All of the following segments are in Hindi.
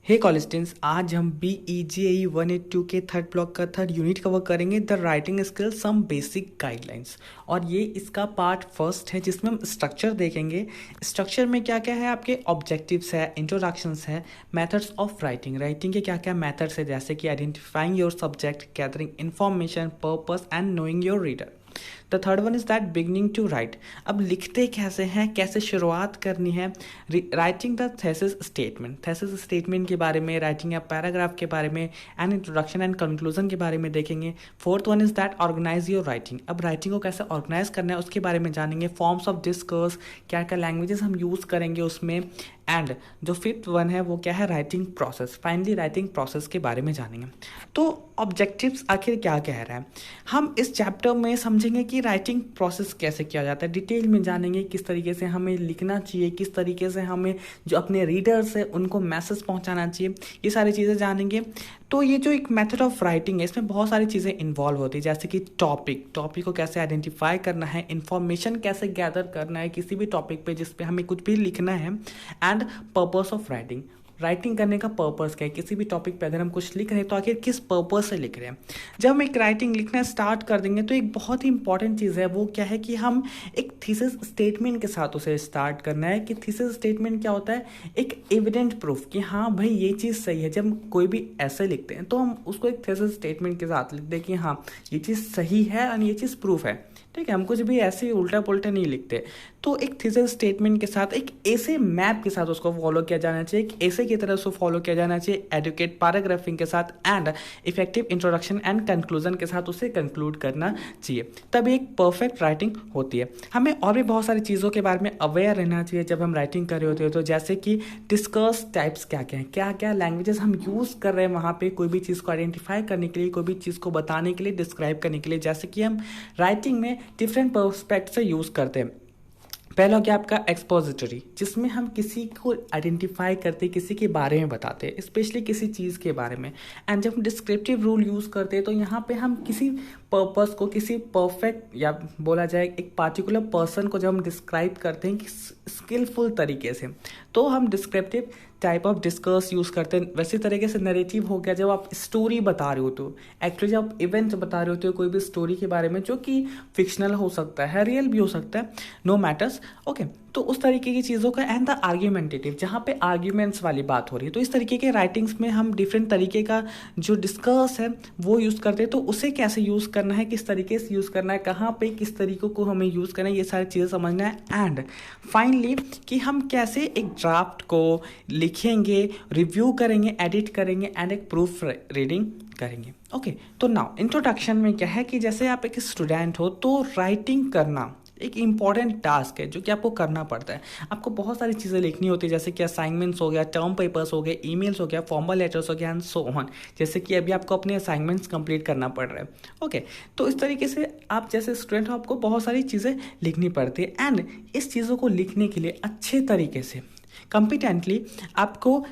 हे कॉलेज स्टूडेंट्स, आज हम BEJE 182 के थर्ड ब्लॉक का थर्ड यूनिट कवर करेंगे, the writing skill some basic guidelines. और ये इसका पार्ट फर्स्ट है जिसमें हम स्ट्रक्चर देखेंगे। स्ट्रक्चर में क्या क्या है, आपके ऑब्जेक्टिव्स है, इंट्रोडक्शंस है, मेथड्स ऑफ राइटिंग, राइटिंग के क्या क्या मेथड्स है, जैसे कि identifying your subject, gathering information, purpose and knowing your reader. The third one is that beginning to write. अब लिखते कैसे हैं, कैसे शुरुआत करनी है, writing the thesis statement, thesis statement के बारे में, राइटिंग या पैराग्राफ के बारे में, एंड इंट्रोडक्शन एंड कंक्लूजन के बारे में देखेंगे। Fourth one is that organize your writing. अब राइटिंग को कैसे ऑर्गेनाइज करना है उसके बारे में जानेंगे। फॉर्म्स ऑफ डिस्कर्स, क्या क्या लैंग्वेजेस हम यूज़ करेंगे उसमें। एंड जो फिफ्थ वन है वो क्या है, writing process. Finally writing process के बारे में जानेंगे। तो ऑब्जेक्टिव्स आखिर क्या कह रहा है, हम इस चैप्टर में समझेंगे कि राइटिंग प्रोसेस कैसे किया जाता है, डिटेल में जानेंगे किस तरीके से हमें लिखना चाहिए, किस तरीके से हमें जो अपने रीडर्स है उनको मैसेज पहुंचाना चाहिए, ये सारी चीज़ें जानेंगे। तो ये जो एक मेथड ऑफ राइटिंग है इसमें बहुत सारी चीज़ें इन्वॉल्व होती है, जैसे कि टॉपिक को कैसे आइडेंटिफाई करना है, इन्फॉर्मेशन कैसे गैदर करना है किसी भी टॉपिक पे जिस पे हमें कुछ भी लिखना है, and purpose of writing, writing करने का पर्पस क्या है, किसी भी टॉपिक पे अगर हम कुछ लिख रहे हैं तो आखिर किस पर्पस से लिख रहे हैं। जब हम एक राइटिंग लिखना स्टार्ट कर देंगे तो एक बहुत ही इंपॉर्टेंट चीज़ है, वो क्या है कि हम एक थीसिस स्टेटमेंट के साथ उसे स्टार्ट करना है। कि थीसिस स्टेटमेंट क्या होता है, एक एविडेंट प्रूफ कि हाँ भाई ये चीज़ सही है। जब हम कोई भी ऐसे लिखते हैं तो हम उसको एक थीसिस स्टेटमेंट के साथ लिख दें कि हाँ ये चीज़ सही है और ये चीज़ प्रूफ है, ठीक है। हम कुछ भी ऐसे उल्टा पुल्टा नहीं लिखते। तो एक थीसिस स्टेटमेंट के साथ, एक ऐसे मैप के साथ उसको फॉलो किया जाना चाहिए, एक ऐसे की तरह उसको फॉलो किया जाना चाहिए, एडुकेट पैराग्राफिंग के साथ and effective introduction and conclusion के साथ उसे कंक्लूड करना चाहिए, तब एक परफेक्ट राइटिंग होती है। हमें और भी बहुत सारी चीज़ों के बारे में अवेयर रहना चाहिए जब हम राइटिंग कर रहे होते हैं। तो जैसे कि डिस्कस टाइप्स क्या क्या हैं, क्या क्या लैंग्वेजेस हम यूज़ कर रहे हैं वहाँ पे कोई भी चीज़ को आइडेंटिफाई करने के लिए, कोई भी चीज़ को बताने के लिए, डिस्क्राइब करने के लिए। जैसे कि हम राइटिंग में डिफरेंट पर्सपेक्ट से यूज़ करते हैं। पहला हो गया आपका एक्सपोजिटरी, जिसमें हम किसी को आइडेंटिफाई करते, किसी के बारे में बताते हैं, स्पेशली किसी चीज़ के बारे में। एंड जब हम डिस्क्रिप्टिव रूल यूज़ करते हैं तो यहाँ पे हम किसी पर्पस को, किसी परफेक्ट या बोला जाए एक पार्टिकुलर पर्सन को जब हम डिस्क्राइब करते हैं कि स्किलफुल तरीके से, तो हम डिस्क्रिप्टिव टाइप ऑफ डिस्कर्स यूज़ करते हैं। वैसे तरीके से नरेटिव हो गया जब आप स्टोरी बता रहे हो, तो एक्चुअली जब आप इवेंट बता रहे होते हो कोई भी स्टोरी के बारे में, जो कि फिक्शनल हो सकता है, रियल भी हो सकता है, नो मैटर्स, ओके। तो उस तरीके की चीज़ों का। एंड द आर्ग्यूमेंटेटिव, जहाँ पे आर्ग्यूमेंट्स वाली बात हो रही है, तो इस तरीके के राइटिंग्स में हम डिफरेंट तरीके का जो डिस्कर्स है वो यूज़ करते हैं। तो उसे कैसे यूज़ करना है, किस तरीके से यूज़ करना है, कहाँ पे किस तरीकों को हमें यूज़ करना है, ये सारी चीज़ें समझना है। एंड फाइनली कि हम कैसे एक ड्राफ्ट को लिखेंगे, रिव्यू करेंगे, एडिट करेंगे एंड एक प्रूफ रीडिंग करेंगे, ओके। तो नाउ इंट्रोडक्शन में क्या है कि जैसे आप एक स्टूडेंट हो तो राइटिंग करना एक इम्पॉर्टेंट टास्क है जो कि आपको करना पड़ता है। आपको बहुत सारी चीज़ें लिखनी होती है, जैसे कि असाइनमेंट्स हो गया, टर्म पेपर्स हो गए, ईमेल्स हो गया, फॉर्मल लेटर्स हो गया एंड सो ऑन। जैसे कि अभी आपको अपने असाइनमेंट्स कंप्लीट करना पड़ रहा है, ओके। तो इस तरीके से आप जैसे स्टूडेंट हो आपको बहुत सारी चीज़ें लिखनी पड़ती है। एंड इस चीज़ों को लिखने के लिए अच्छे तरीके से, कॉम्पिटेंटली आपको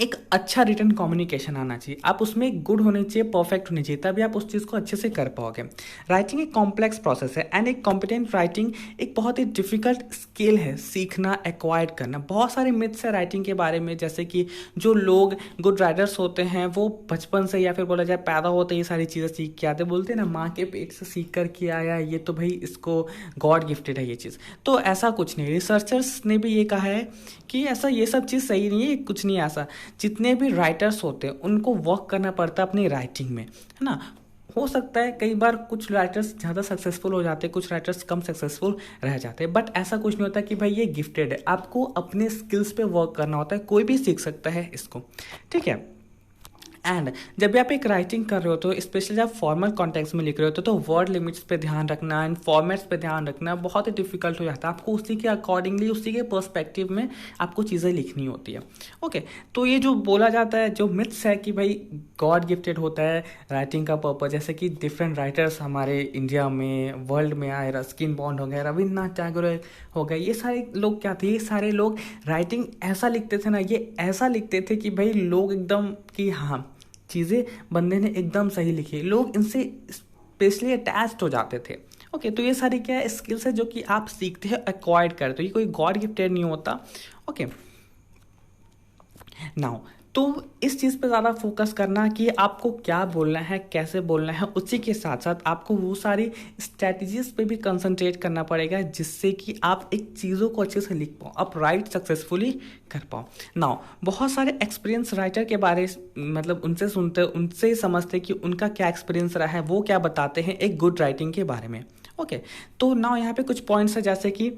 एक अच्छा रिटन कम्युनिकेशन आना चाहिए। आप उसमें गुड होने चाहिए, परफेक्ट होनी चाहिए, तभी आप उस चीज़ को अच्छे से कर पाओगे। राइटिंग एक कॉम्प्लेक्स प्रोसेस है एंड एक कॉम्पिटेंट राइटिंग एक बहुत ही डिफिकल्ट स्किल है, सीखना, एक्वायर्ड करना। बहुत सारे मिथ्स है राइटिंग के बारे में, जैसे कि जो लोग गुड राइटर्स होते हैं वो बचपन से या फिर बोला जाए पैदा होते ये सारी चीज़ें सीख के आते, बोलते हैं ना माँ के पेट से सीख कर के आया, ये तो भाई इसको गॉड गिफ्टेड है ये चीज़। तो ऐसा कुछ नहीं, रिसर्चर्स ने भी ये कहा है कि ऐसा ये सब चीज़ सही नहीं है, कुछ नहीं ऐसा। जितने भी राइटर्स होते हैं उनको वर्क करना पड़ता है अपनी राइटिंग में, है ना। हो सकता है कई बार कुछ राइटर्स ज़्यादा सक्सेसफुल हो जाते हैं, कुछ राइटर्स कम सक्सेसफुल रह जाते हैं, बट ऐसा कुछ नहीं होता कि भाई ये गिफ्टेड है। आपको अपने स्किल्स पे वर्क करना होता है, कोई भी सीख सकता है इसको, ठीक है। एंड जब भी आप एक राइटिंग कर रहे हो तो स्पेशली जब फॉर्मल कॉन्टेक्स्ट में लिख रहे हो तो वर्ड लिमिट्स पे ध्यान रखना एंड फॉर्मेट्स पे ध्यान रखना बहुत ही डिफिकल्ट हो जाता है। आपको उसी के अकॉर्डिंगली, उसी के पर्सपेक्टिव में आपको चीज़ें लिखनी होती है, ओके। तो ये जो बोला जाता है, जो मिथ्स है कि भाई गॉड गिफ्टेड होता है राइटिंग का पर्पज, जैसे कि डिफरेंट राइटर्स हमारे इंडिया में, वर्ल्ड में आए, रस्किन बॉन्ड हो गए, रविन्द्रनाथ टैगोर हो गए, ये सारे लोग क्या थे, ये सारे लोग राइटिंग ऐसा लिखते थे ना, ये ऐसा लिखते थे कि भाई लोग एकदम कि हाँ चीज़ें बंदे ने एकदम सही लिखी, लोग इनसे स्पेशली अटैच्ड हो जाते थे, ओके। तो ये सारी क्या है स्किल्स है जो कि आप सीखते हैं, एक्वायर्ड करते हो, ये कोई गॉड गिफ्टेड नहीं होता, ओके। नाउ तो इस चीज़ पे ज़्यादा फोकस करना कि आपको क्या बोलना है, कैसे बोलना है, उसी के साथ साथ आपको वो सारी स्ट्रैटेजीज पे भी कंसंट्रेट करना पड़ेगा जिससे कि आप एक चीज़ों को अच्छे से लिख पाओ, आप राइट सक्सेसफुली कर पाओ। नाउ बहुत सारे एक्सपीरियंस राइटर के बारे मतलब उनसे सुनते, उनसे समझते कि उनका क्या एक्सपीरियंस रहा है, वो क्या बताते हैं एक गुड राइटिंग के बारे में। ओके, तो नाउ यहाँ पे कुछ पॉइंट्स है जैसे कि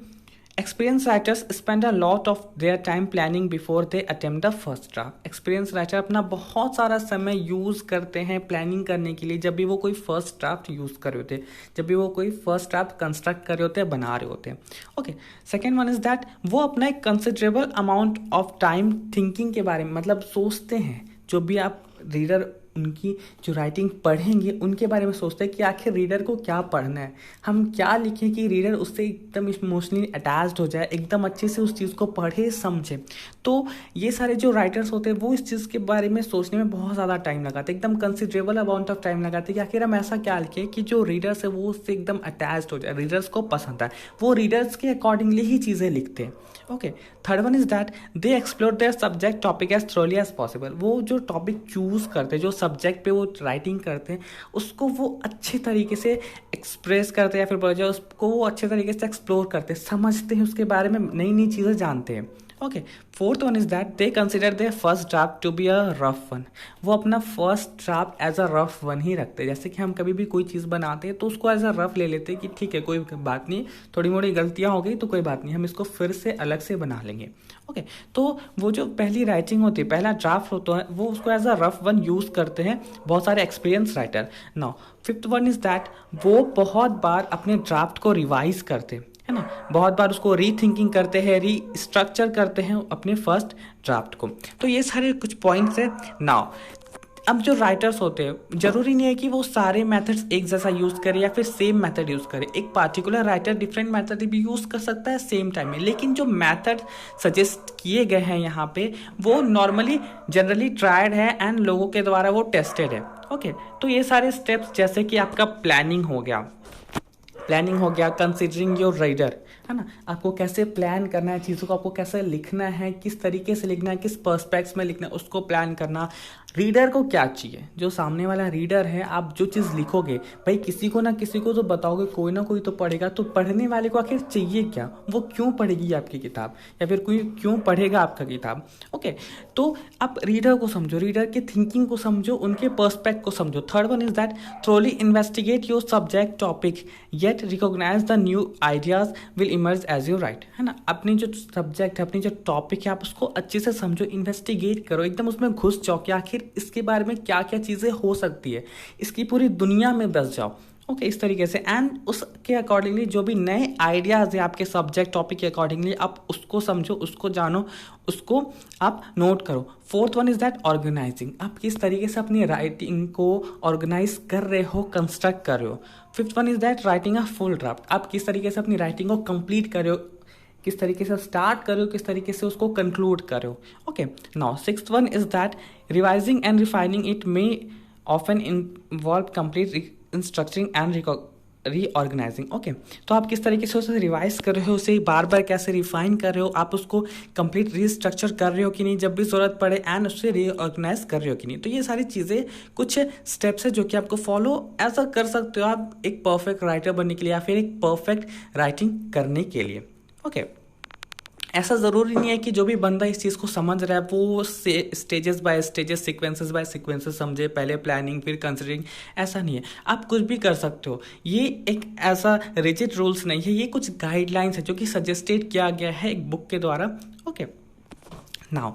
Experienced writers spend a lot of their time planning before they attempt the first draft. Experienced writer अपना बहुत सारा समय यूज़ करते हैं प्लानिंग करने के लिए जब भी वो कोई फर्स्ट ड्राफ्ट यूज़ कर रहे होते हैं, जब भी वो कोई फर्स्ट ड्राफ्ट कंस्ट्रक्ट कर रहे होते हैं, बना रहे होते हैं। Okay, second one is that वो अपना एक considerable amount of time thinking के बारे में मतलब सोचते हैं। जो भी आप रीडर उनकी जो राइटिंग पढ़ेंगे उनके बारे में सोचते हैं कि आखिर रीडर को क्या पढ़ना है, हम क्या लिखें कि रीडर उससे एकदम इमोशनली अटैच्ड हो जाए, एकदम अच्छे से उस चीज़ को पढ़े समझे। तो ये सारे जो राइटर्स होते हैं वो इस चीज़ के बारे में सोचने में बहुत ज़्यादा टाइम लगाते हैं, एकदम कंसिडरेबल अमाउंट ऑफ टाइम लगाते हैं कि आखिर हम ऐसा क्या लिखें कि जो रीडर्स है वो उससे एकदम अटैच्ड हो जाए, रीडर्स को पसंद आए, वो रीडर्स के अकॉर्डिंगली ही चीज़ें लिखते हैं। Okay, third one is that they explore their subject topic as thoroughly as possible. वो जो टॉपिक चूज करते हैं, जो सब्जेक्ट पे वो राइटिंग करते हैं, उसको वो अच्छे तरीके से एक्सप्रेस करते हैं या फिर बोला जाए उसको वो अच्छे तरीके से एक्सप्लोर करते हैं, समझते हैं, उसके बारे में नई नई चीज़ें जानते हैं। Okay, fourth one is that they consider their first draft to be a rough one. वो अपना first draft as a rough one ही रखते हैं। जैसे कि हम कभी भी कोई चीज़ बनाते हैं तो उसको एज अ रफ ले लेते हैं कि ठीक है कोई बात नहीं, थोड़ी मोड़ी गलतियाँ हो गई तो कोई बात नहीं, हम इसको फिर से अलग से बना लेंगे। ओके, तो वो जो पहली राइटिंग होती है, पहला ड्राफ्ट होता है, वो उसको as a rough one use करते हैं बहुत सारे experience writer. Now fifth one is that वो बहुत बार अपने ड्राफ्ट को रिवाइज करते हैं, है ना, बहुत बार उसको रीथिंकिंग करते हैं, रीस्ट्रक्चर करते हैं अपने फर्स्ट ड्राफ्ट को। तो ये सारे कुछ पॉइंट्स हैं। नाउ अब जो राइटर्स होते हैं जरूरी नहीं है कि वो सारे मेथड्स एक जैसा यूज़ करे या फिर सेम मेथड यूज़ करे। एक पार्टिकुलर राइटर डिफरेंट मेथड भी यूज़ कर सकता है सेम टाइम में, लेकिन जो मेथड सजेस्ट किए गए हैं यहाँ पे वो नॉर्मली जनरली ट्राइड है एंड लोगों के द्वारा वो टेस्टेड है। ओके, तो ये सारे स्टेप्स जैसे कि आपका प्लानिंग हो गया, कंसिडरिंग योर रीडर, है ना, आपको कैसे प्लान करना है चीज़ों को, आपको कैसे लिखना है, किस तरीके से लिखना है, किस पर्सपेक्ट्स में लिखना है, उसको प्लान करना। रीडर को क्या चाहिए, जो सामने वाला रीडर है, आप जो चीज़ लिखोगे भाई किसी को ना किसी को तो बताओगे, कोई ना कोई तो पढ़ेगा, तो पढ़ने वाले को आखिर चाहिए क्या, वो क्यों पढ़ेगी आपकी किताब या फिर कोई क्यों पढ़ेगा आपका किताब। ओके, तो आप रीडर को समझो, रीडर की थिंकिंग को समझो, उनके पर्सपेक्ट को समझो। Third one is that thoroughly investigate your subject topic yet recognize the new ideas will emerge as you write, है ना, अपनी जो सब्जेक्ट है, अपनी जो टॉपिक है, आप उसको अच्छे से समझो, इन्वेस्टिगेट करो, एकदम उसमें घुस जाओ कि आखिर इसके बारे में क्या क्या चीज़ें हो सकती है, इसकी पूरी दुनिया में बस जाओ। ओके, इस तरीके से एंड उसके अकॉर्डिंगली जो भी नए आइडियाज़ है आपके सब्जेक्ट टॉपिक के अकॉर्डिंगली आप उसको समझो, उसको जानो, उसको आप नोट करो। Fourth one is that organizing, आप किस तरीके से अपनी राइटिंग को ऑर्गेनाइज कर रहे हो, कंस्ट्रक्ट कर रहे हो। Fifth one is that writing a full draft, आप किस तरीके से अपनी राइटिंग को कंप्लीट कर रहे हो, किस तरीके से स्टार्ट कर रहे हो, किस तरीके से उसको कंक्लूड कर रहे हो। Okay, now sixth one is that revising and refining it may often involve complete structuring and reorganising. Okay, तो आप किस तरीके से उसे रिवाइज कर रहे हो, उसे बार बार कैसे रिफाइन कर रहे हो, आप उसको कंप्लीट रीस्ट्रक्चर कर रहे हो कि नहीं जब भी ज़रूरत पड़े, एंड उससे रीऑर्गेनाइज कर रहे हो कि नहीं। तो ये सारी चीज़ें कुछ स्टेप्स है जो कि आपको फॉलो ऐसा कर सकते हो आप एक परफेक्ट राइटर बनने के लिए या फिर एक परफेक्ट राइटिंग करने के लिए। ओके, ऐसा ज़रूरी नहीं है कि जो भी बंदा इस चीज़ को समझ रहा है वो stages by stages, sequences by sequences समझे, पहले प्लानिंग फिर कंसिडरिंग, ऐसा नहीं है। आप कुछ भी कर सकते हो, ये एक ऐसा रिजिड रूल्स नहीं है, ये कुछ गाइडलाइंस है जो कि सजेस्टेड किया गया है एक बुक के द्वारा। ओके, नाउ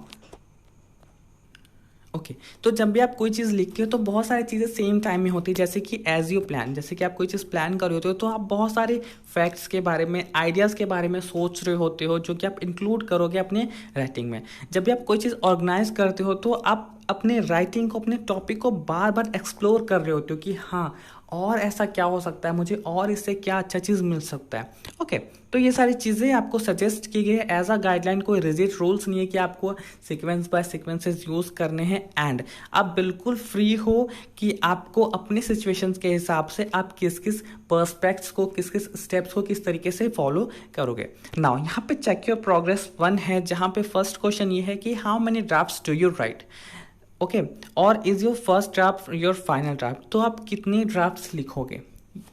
ओके, तो जब भी आप कोई चीज़ लिखते हो तो बहुत सारी चीज़ें सेम टाइम में होती है, जैसे कि एज यू प्लान, जैसे कि आप कोई चीज़ प्लान कर रहे होते हो तो आप बहुत सारे फैक्ट्स के बारे में, आइडियाज़ के बारे में सोच रहे होते हो जो कि आप इंक्लूड करोगे अपने राइटिंग में। जब भी आप कोई चीज़ ऑर्गेनाइज करते हो तो आप अपने राइटिंग को, अपने टॉपिक को बार बार एक्सप्लोर कर रहे होते हो कि हाँ और ऐसा क्या हो सकता है, मुझे और इससे क्या अच्छा चीज़ मिल सकता है। ओके, तो ये सारी चीज़ें आपको सजेस्ट की गई है एज अ गाइडलाइन। कोई रिजिड रूल्स नहीं है कि आपको सीक्वेंस बाय सीक्वेंसेस यूज़ करने हैं, एंड आप बिल्कुल फ्री हो कि आपको अपने सिचुएशंस के हिसाब से आप किस किस पर्सपेक्ट्स को, किस किस स्टेप्स को किस तरीके से फॉलो करोगे। नाउ यहाँ पे चेक योर प्रोग्रेस 1 है, जहाँ पे फर्स्ट क्वेश्चन ये है कि how many drafts do you write, okay, और is your first draft your final draft. तो आप कितने ड्राफ्ट्स लिखोगे,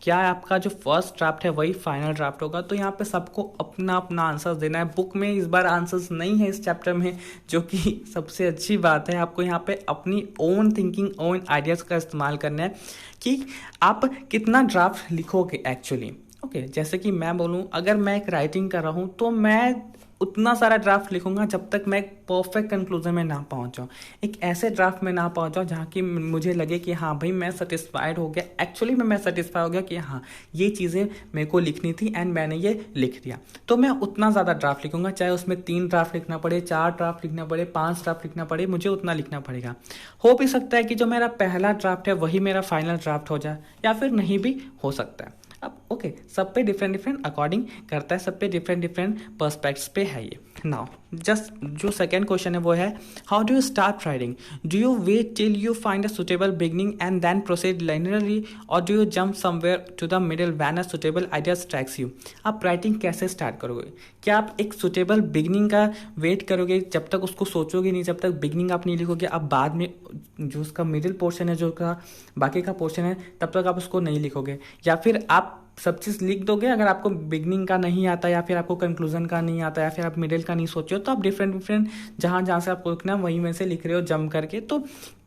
क्या आपका जो फर्स्ट ड्राफ्ट है वही फाइनल ड्राफ्ट होगा। तो यहाँ पे सबको अपना अपना आंसर देना है। बुक में इस बार आंसर्स नहीं है इस चैप्टर में, जो कि सबसे अच्छी बात है। आपको यहाँ पे अपनी ओन थिंकिंग, ओन आइडियाज़ का इस्तेमाल करना है कि आप कितना ड्राफ्ट लिखोगे एक्चुअली। ओके, जैसे कि मैं बोलूँ, अगर मैं एक राइटिंग कर रहा हूँ तो मैं उतना सारा ड्राफ्ट लिखूंगा जब तक मैं परफेक्ट कंक्लूजन में ना पहुंच जाऊँ, एक ऐसे ड्राफ्ट में ना पहुंच जाऊँ जहाँ की मुझे लगे कि हाँ भाई मैं सेटिस्फाइड हो गया, एक्चुअली में मैं सेटिस्फाई हो गया कि हाँ ये चीज़ें मेरे को लिखनी थी एंड मैंने ये लिख दिया। तो मैं उतना ज़्यादा ड्राफ्ट लिखूंगा, चाहे उसमें 3 ड्राफ्ट लिखना पड़े, 4 ड्राफ्ट लिखना पड़े, 5 ड्राफ्ट लिखना पड़े, मुझे उतना लिखना पड़ेगा। हो भी सकता है कि जो मेरा पहला ड्राफ्ट है वही मेरा फाइनल ड्राफ्ट हो जाए, या फिर नहीं भी हो सकता है। अब ओके, सब पे डिफरेंट डिफरेंट अकॉर्डिंग करता है, सब पे डिफरेंट डिफरेंट पर्सपेक्ट्स पे है ये। नाउ जस्ट जो सेकेंड क्वेश्चन है वो है how do you start writing, do you wait till you find a suitable beginning and then proceed linearly, और do you jump somewhere to the middle when a suitable idea strikes you. आप राइटिंग कैसे स्टार्ट करोगे, क्या आप एक सुटेबल बिगनिंग का वेट करोगे, जब तक उसको सोचोगे नहीं, जब तक बिगनिंग आप नहीं लिखोगे, आप बाद में जो उसका मिडिल पोर्शन है, जो का बाकी का पोर्शन है, तब तक आप उसको नहीं लिखोगे, या फिर आप सब चीज़ लिख दोगे अगर आपको बिगनिंग का नहीं आता, या फिर आपको कंक्लूजन का नहीं आता, या फिर आप मिडिल का नहीं सोचे हो, तो आप डिफरेंट डिफरेंट जहाँ जहाँ से आपको लिखना है वहीं में से लिख रहे हो जम करके, तो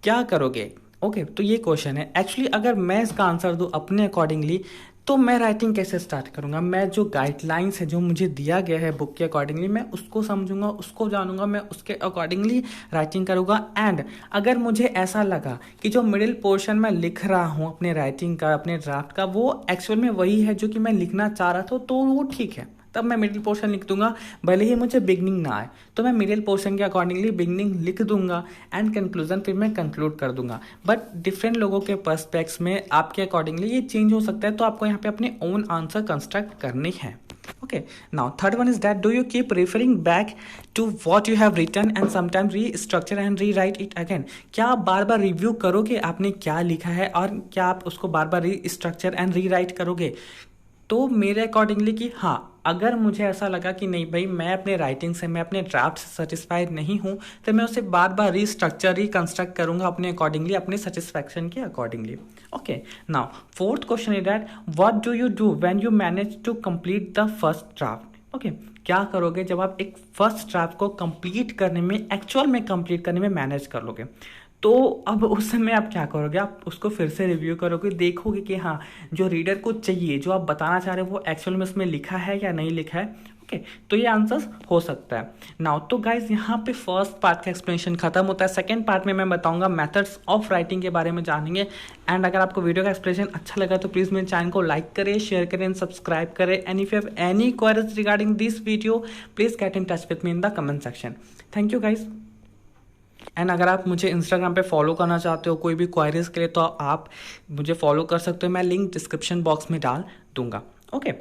क्या करोगे। ओके, तो ये क्वेश्चन है। एक्चुअली अगर मैं इसका आंसर दूँ अपने अकॉर्डिंगली, तो मैं राइटिंग कैसे स्टार्ट करूँगा, मैं जो गाइडलाइंस है जो मुझे दिया गया है बुक के अकॉर्डिंगली, मैं उसको समझूंगा, उसको जानूंगा, मैं उसके अकॉर्डिंगली राइटिंग करूँगा। एंड अगर मुझे ऐसा लगा कि जो मिडिल पोर्शन मैं लिख रहा हूँ अपने राइटिंग का, अपने ड्राफ्ट का, वो एक्चुअल में वही है जो कि मैं लिखना चाह रहा था, तो वो ठीक है, तब मैं मिडिल पोर्शन लिख दूंगा, भले ही मुझे बिगनिंग ना आए, तो मैं मिडिल पोर्शन के अकॉर्डिंगली बिगनिंग लिख दूंगा एंड कंक्लूजन फिर मैं कंक्लूड कर दूंगा। बट डिफरेंट लोगों के पर्सपेक्ट्स में आपके अकॉर्डिंगली ये चेंज हो सकता है, तो आपको यहाँ पे अपने ओन आंसर कंस्ट्रक्ट करनी है। Okay, now third one is that do you keep referring back to what you have written and sometimes restructure and rewrite it again। क्या आप बार बार रिव्यू करोगे आपने क्या लिखा है, और क्या आप उसको बार बार रीस्ट्रक्चर एंड रीराइट करोगे। तो मेरे अकॉर्डिंगली कि हाँ, अगर मुझे ऐसा लगा कि नहीं भाई मैं अपने राइटिंग से, मैं अपने ड्राफ्ट से सेटिस्फाइड नहीं हूँ, तो मैं उसे बार बार रीस्ट्रक्चर रिकंस्ट्रक्ट करूँगा अपने अकॉर्डिंगली, अपने सेटिस्फैक्शन के accordingly. Okay, now fourth question is that what do you do when you manage to complete the first draft. Okay, क्या करोगे जब आप एक फर्स्ट ड्राफ्ट को कंप्लीट करने में, एक्चुअल में कंप्लीट करने में मैनेज कर लोगे। तो अब उस समय आप क्या करोगे, आप उसको फिर से रिव्यू करोगे, देखोगे कि हाँ जो रीडर को चाहिए, जो आप बताना चाह रहे हो, वो एक्चुअल में उसमें लिखा है या नहीं लिखा है। ओके, तो ये आंसर्स हो सकता है। नाउ तो गाइज यहाँ पे फर्स्ट पार्ट का एक्सप्लेनेशन खत्म होता है। सेकंड पार्ट में मैं बताऊंगा मेथड्स ऑफ राइटिंग के बारे में जानेंगे। एंड अगर आपको वीडियो का एक्सप्लेनेशन अच्छा लगा तो प्लीज़ मेरे चैनल को लाइक करें, शेयर करें एंड सब्सक्राइब करें। And if you have any queries regarding this video please get in touch with me in the comment section. Thank you guys. And अगर आप मुझे इंस्टाग्राम पे फॉलो करना चाहते हो कोई भी क्वायरीज के लिए, तो आप मुझे फॉलो कर सकते हो, मैं लिंक डिस्क्रिप्शन बॉक्स में डाल दूंगा। ओके।